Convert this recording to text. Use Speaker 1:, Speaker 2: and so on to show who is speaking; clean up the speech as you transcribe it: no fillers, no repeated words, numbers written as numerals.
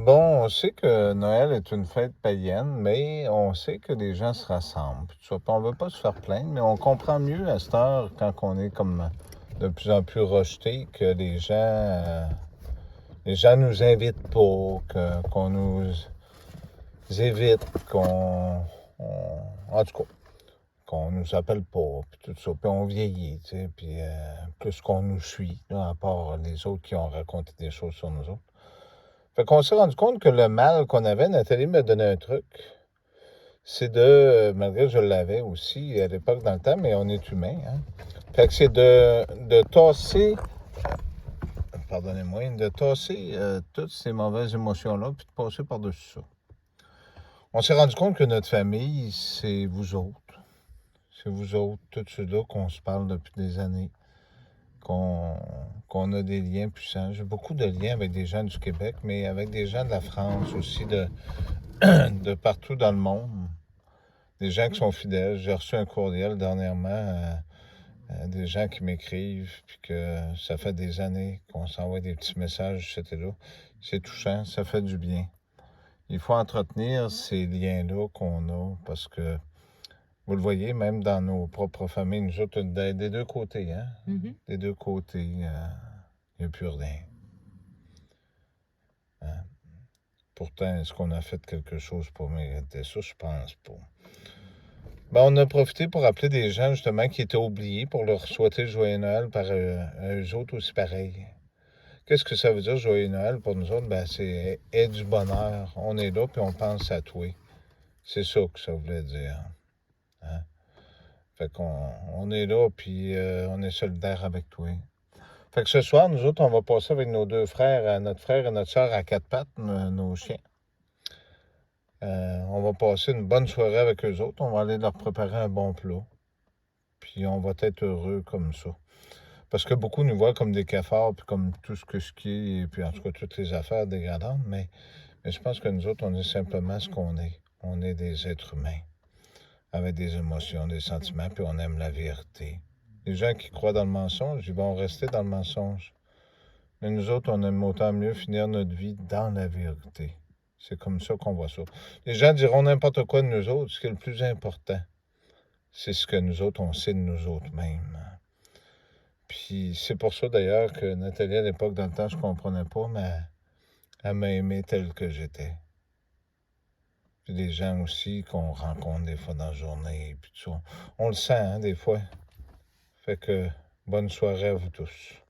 Speaker 1: Bon, on sait que Noël est une fête païenne, mais on sait que les gens se rassemblent. Puis tout ça. Puis on veut pas se faire plaindre, mais on comprend mieux à cette heure, quand on est comme de plus en plus rejeté, que les gens nous invitent pas, qu'on nous évite, en tout cas, qu'on nous appelle pas, puis tout ça. Puis on vieillit, tu sais, puis plus qu'on nous suit, là, à part les autres qui ont raconté des choses sur nous autres. Fait qu'on s'est rendu compte que le mal qu'on avait, Nathalie m'a donné un truc, c'est malgré que je l'avais aussi à l'époque dans le temps, mais on est humain, hein. Fait que c'est de tasser, pardonnez-moi, de tasser toutes ces mauvaises émotions-là, puis de passer par-dessus ça. On s'est rendu compte que notre famille, c'est vous autres. C'est vous autres, tous ceux-là qu'on se parle depuis des années, qu'on a des liens puissants. J'ai beaucoup de liens avec des gens du Québec, mais avec des gens de la France aussi, de partout dans le monde. Des gens qui sont fidèles. J'ai reçu un courriel dernièrement, des gens qui m'écrivent, puis que ça fait des années qu'on s'envoie des petits messages, c'était là. C'est touchant, ça fait du bien. Il faut entretenir ces liens-là qu'on a, parce que, vous le voyez, même dans nos propres familles, nous autres, des deux côtés, hein? Des deux côtés, il n'y a plus rien. Hein? Pourtant, est-ce qu'on a fait quelque chose pour mériter ça? Je pense pas. Ben, on a profité pour appeler des gens, justement, qui étaient oubliés, pour leur souhaiter Joyeux Noël par eux autres aussi pareil. Qu'est-ce que ça veut dire, Joyeux Noël, pour nous autres? Ben, c'est aie du bonheur. On est là, puis on pense à toi. C'est ça que ça voulait dire. Hein? Fait qu'on est là, puis on est solidaire avec toi. Fait que ce soir, nous autres, on va passer avec nos deux frères, notre frère et notre soeur à quatre pattes, nos chiens. On va passer une bonne soirée avec eux autres. On va aller leur préparer un bon plat. Puis on va être heureux comme ça. Parce que beaucoup nous voient comme des cafards, puis comme tout ce qui est, et puis en tout cas toutes les affaires dégradantes, mais je pense que nous autres, on est simplement ce qu'on est. On est des êtres humains, avec des émotions, des sentiments, puis on aime la vérité. Les gens qui croient dans le mensonge, ils vont rester dans le mensonge. Mais nous autres, on aime autant mieux finir notre vie dans la vérité. C'est comme ça qu'on voit ça. Les gens diront n'importe quoi de nous autres. Ce qui est le plus important, c'est ce que nous autres, on sait de nous autres mêmes. Puis c'est pour ça, d'ailleurs, que Nathalie, à l'époque, dans le temps, je comprenais pas, mais elle m'a aimé tel que j'étais. Puis des gens aussi qu'on rencontre des fois dans la journée, puis tout ça. On le sent, hein, des fois. Fait que bonne soirée à vous tous.